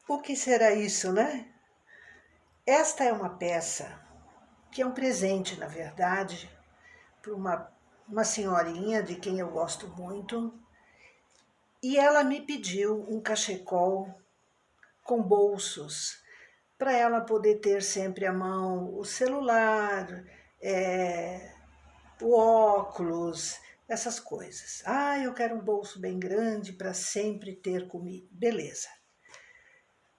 O que será isso, né? Esta é uma peça que é um presente, na verdade, para uma senhorinha de quem eu gosto muito. E ela me pediu um cachecol com bolsos para ela poder ter sempre à mão o celular, o óculos, essas coisas. Ah, eu quero um bolso bem grande para sempre ter comigo. Beleza.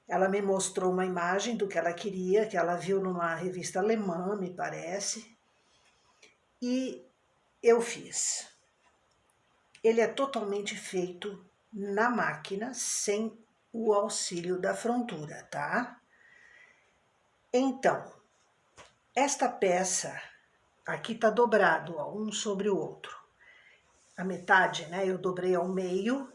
Ela me mostrou uma imagem do que ela queria, que ela viu numa revista alemã, me parece, e eu fiz. Ele é totalmente feito na máquina, sem o auxílio da frontura, tá? Então, esta peça aqui tá dobrado, ó, um sobre o outro. A metade, né, eu dobrei ao meio,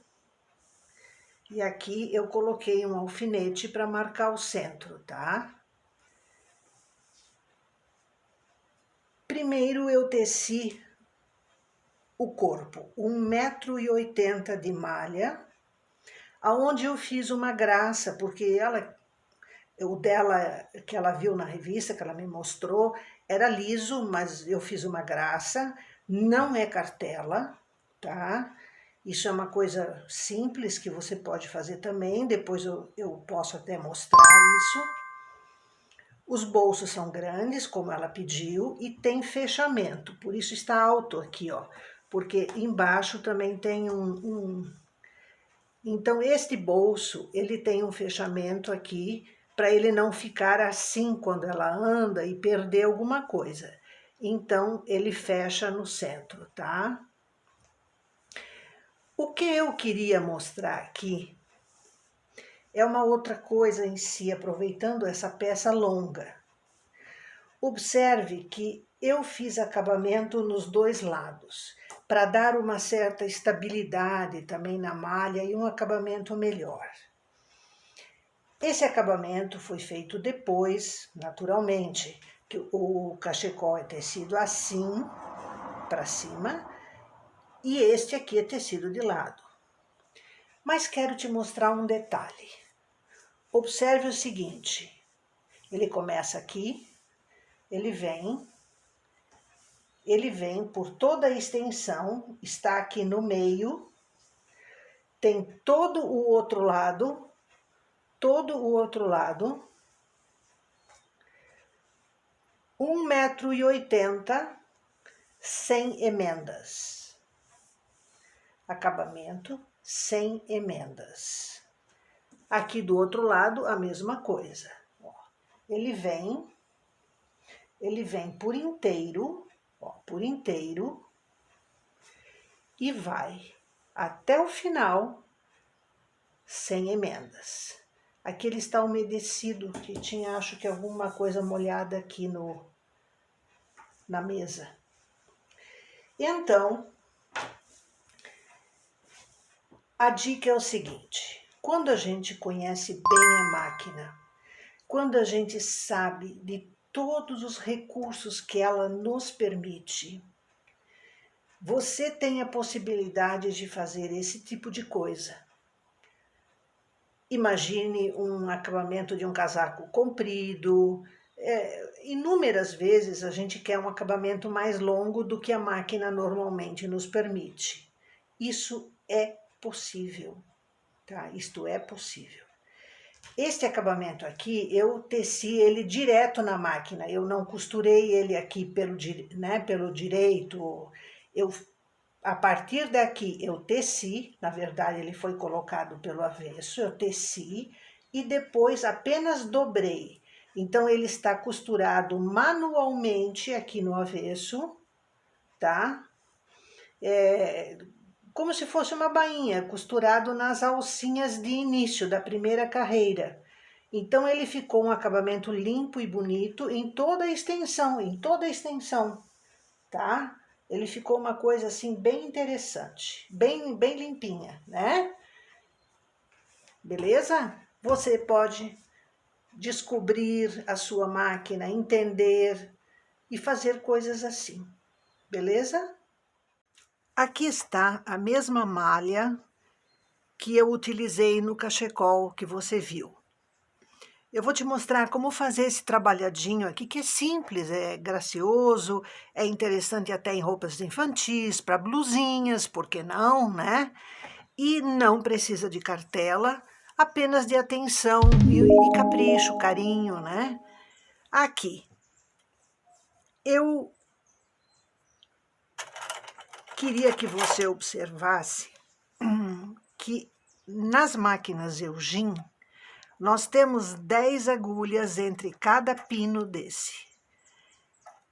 e aqui eu coloquei um alfinete para marcar o centro, tá? Primeiro eu teci o corpo, 1,80 m de malha, aonde eu fiz uma graça, porque o dela que ela viu na revista, que ela me mostrou, era liso, mas eu fiz uma graça, não é cartela, tá? Isso é uma coisa simples que você pode fazer também, depois eu posso até mostrar isso. Os bolsos são grandes, como ela pediu, e tem fechamento, por isso está alto aqui, ó, porque embaixo também tem Então, este bolso, ele tem um fechamento aqui, para ele não ficar assim quando ela anda e perder alguma coisa. Então, ele fecha no centro, tá? O que eu queria mostrar aqui é uma outra coisa em si, aproveitando essa peça longa. Observe que eu fiz acabamento nos dois lados, para dar uma certa estabilidade também na malha e um acabamento melhor. Esse acabamento foi feito depois, naturalmente, que o cachecol é tecido assim, para cima, e este aqui é tecido de lado. Mas quero te mostrar um detalhe. Observe o seguinte, ele começa aqui, ele vem por toda a extensão, está aqui no meio, tem todo o outro lado, 1,80 m, sem emendas. Acabamento sem emendas. Aqui do outro lado, a mesma coisa. Ó, ele vem por inteiro, ó, por inteiro, e vai até o final sem emendas. Aqui ele está umedecido, que tinha, acho que alguma coisa molhada aqui na mesa. Então, a dica é o seguinte, quando a gente conhece bem a máquina, quando a gente sabe de todos os recursos que ela nos permite, você tem a possibilidade de fazer esse tipo de coisa. Imagine um acabamento de um casaco comprido. Inúmeras vezes a gente quer um acabamento mais longo do que a máquina normalmente nos permite. Isso é possível, tá? Isto é possível. Este acabamento aqui, eu teci ele direto na máquina, eu não costurei ele aqui pelo direito, a partir daqui eu teci, na verdade ele foi colocado pelo avesso, eu teci e depois apenas dobrei. Então ele está costurado manualmente aqui no avesso, tá? Como se fosse uma bainha, costurado nas alcinhas de início da primeira carreira. Então ele ficou um acabamento limpo e bonito em toda a extensão, tá? Ele ficou uma coisa assim bem interessante, bem limpinha, né? Beleza? Você pode descobrir a sua máquina, entender e fazer coisas assim, beleza? Aqui está a mesma malha que eu utilizei no cachecol que você viu. eu vou te mostrar como fazer esse trabalhadinho aqui, que é simples, é gracioso, é interessante até em roupas infantis, para blusinhas, por que não, né? E não precisa de cartela, apenas de atenção e capricho, carinho, né? Aqui, eu queria que você observasse que nas máquinas Eugene, nós temos 10 agulhas entre cada pino desse.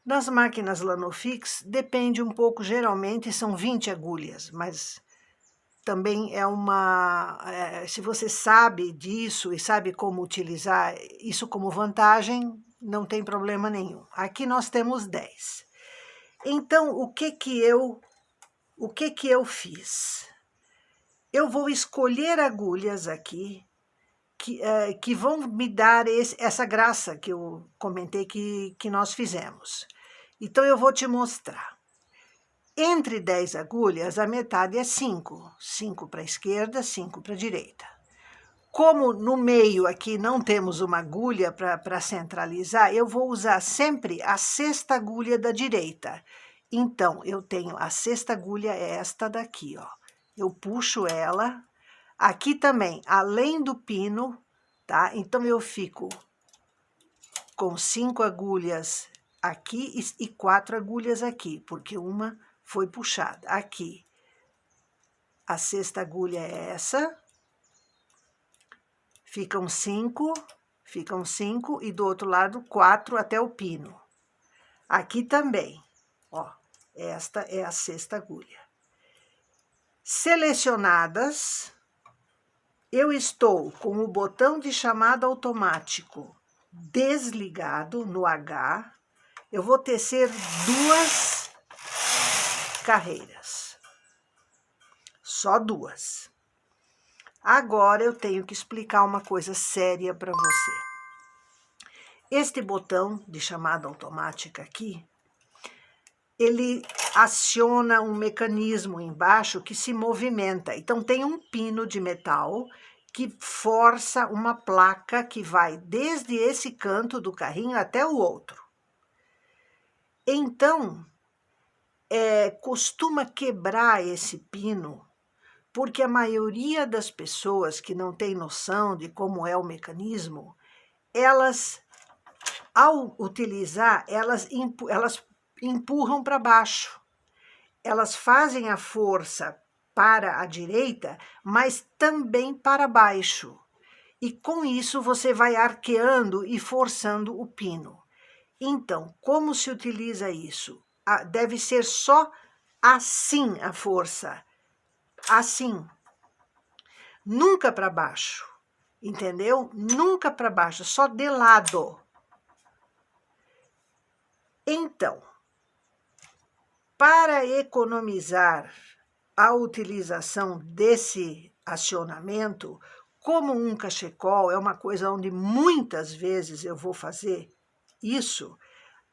Nas máquinas Lanofix, depende um pouco, geralmente são 20 agulhas, mas também é se você sabe disso e sabe como utilizar isso como vantagem, não tem problema nenhum. Aqui nós temos 10. Então, o que que eu fiz? Eu vou escolher agulhas aqui que vão me dar essa graça que eu comentei que nós fizemos. Então, eu vou te mostrar. Entre 10 agulhas, a metade é 5. 5 para a esquerda, 5 para a direita. Como no meio aqui não temos uma agulha para centralizar, eu vou usar sempre a sexta agulha da direita. Então, eu tenho a sexta agulha, é esta daqui, ó. Eu puxo ela. Aqui também, além do pino, tá? Então, eu fico com 5 agulhas aqui e 4 agulhas aqui, porque uma foi puxada. Aqui, a sexta agulha é essa. Ficam 5, e do outro lado 4 até o pino. Aqui também, ó, esta é a sexta agulha. Selecionadas, eu estou com o botão de chamada automático desligado no H, eu vou tecer 2 carreiras, só 2. Agora eu tenho que explicar uma coisa séria para você. Este botão de chamada automática aqui, ele aciona um mecanismo embaixo que se movimenta. Então, tem um pino de metal que força uma placa que vai desde esse canto do carrinho até o outro. Então, costuma quebrar esse pino, porque a maioria das pessoas que não tem noção de como é o mecanismo, elas, ao utilizar, elas empurram para baixo. Elas fazem a força para a direita, mas também para baixo. E com isso você vai arqueando e forçando o pino. Então, como se utiliza isso? Deve ser só assim a força. Assim. Nunca para baixo. Entendeu? Nunca para baixo, só de lado. Então, para economizar a utilização desse acionamento, como um cachecol é uma coisa onde muitas vezes eu vou fazer isso,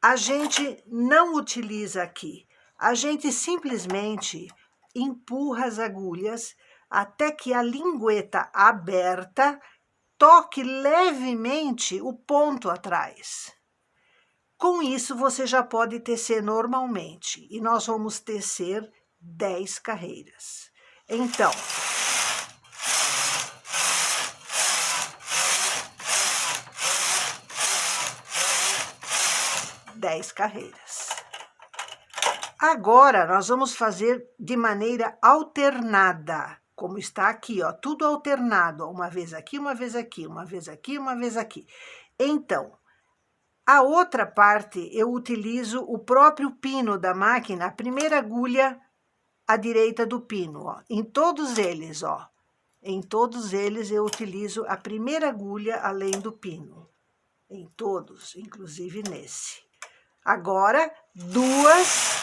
a gente não utiliza aqui. A gente simplesmente empurra as agulhas até que a lingueta aberta toque levemente o ponto atrás. Com isso, você já pode tecer normalmente. E nós vamos tecer 10 carreiras. Então, dez carreiras. Agora, nós vamos fazer de maneira alternada, como está aqui, ó, tudo alternado, uma vez aqui, uma vez aqui, uma vez aqui, uma vez aqui. Então, a outra parte, eu utilizo o próprio pino da máquina, a primeira agulha à direita do pino, ó. Em todos eles, ó. Em todos eles eu utilizo a primeira agulha além do pino. Em todos, inclusive nesse. Agora, 2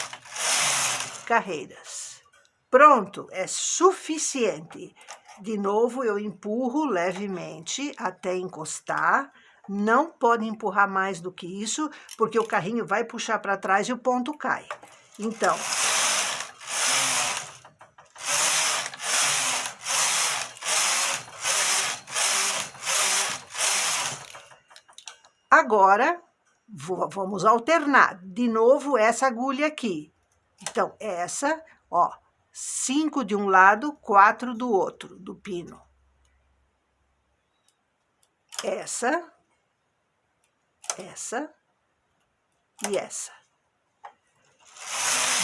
carreiras. Pronto, é suficiente. De novo, eu empurro levemente até encostar. Não pode empurrar mais do que isso, porque o carrinho vai puxar para trás e o ponto cai. Então, Agora, vamos alternar. De novo, essa agulha aqui. Então, essa, ó, 5 de um lado, 4 do outro, do pino. Essa e essa.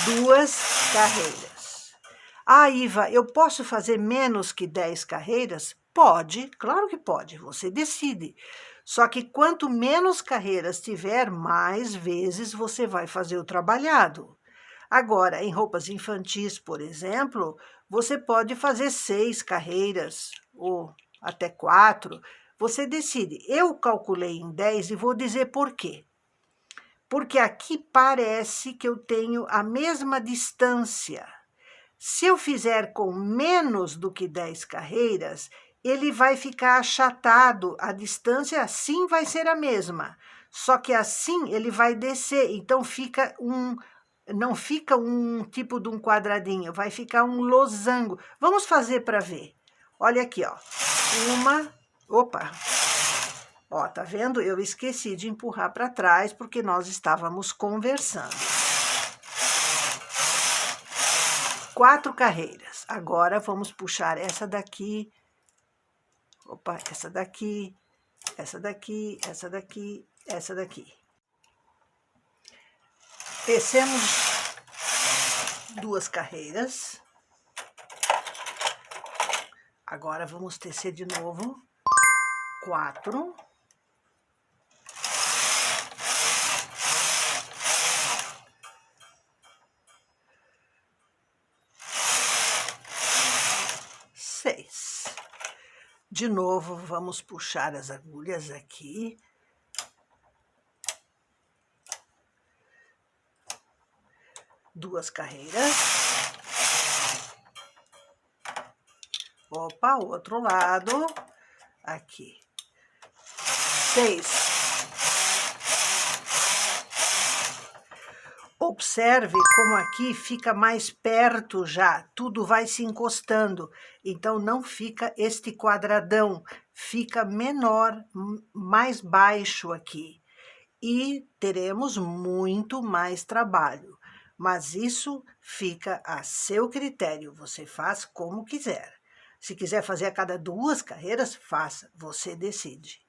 2 carreiras. Ah, Iva, eu posso fazer menos que 10 carreiras? Pode, claro que pode, você decide. Só que quanto menos carreiras tiver, mais vezes você vai fazer o trabalhado. Agora, em roupas infantis, por exemplo, você pode fazer 6 carreiras ou até 4. Você decide. Eu calculei em 10 e vou dizer por quê. Porque aqui parece que eu tenho a mesma distância. Se eu fizer com menos do que 10 carreiras, ele vai ficar achatado, a distância assim vai ser a mesma. Só que assim ele vai descer, então não fica um tipo de um quadradinho, vai ficar um losango. Vamos fazer para ver. Olha aqui, ó. Opa! Ó, tá vendo? Eu esqueci de empurrar para trás porque nós estávamos conversando. 4 carreiras. Agora vamos puxar essa daqui. Opa, essa daqui, essa daqui, essa daqui, essa daqui. Tecemos 2 carreiras. Agora vamos tecer de novo 4. De novo, vamos puxar as agulhas aqui. Duas carreiras. Opa, outro lado. Aqui. 6. Observe como aqui fica mais perto já, tudo vai se encostando, então não fica este quadradão, fica menor, mais baixo aqui. E teremos muito mais trabalho, mas isso fica a seu critério, você faz como quiser. Se quiser fazer a cada 2 carreiras, faça, você decide.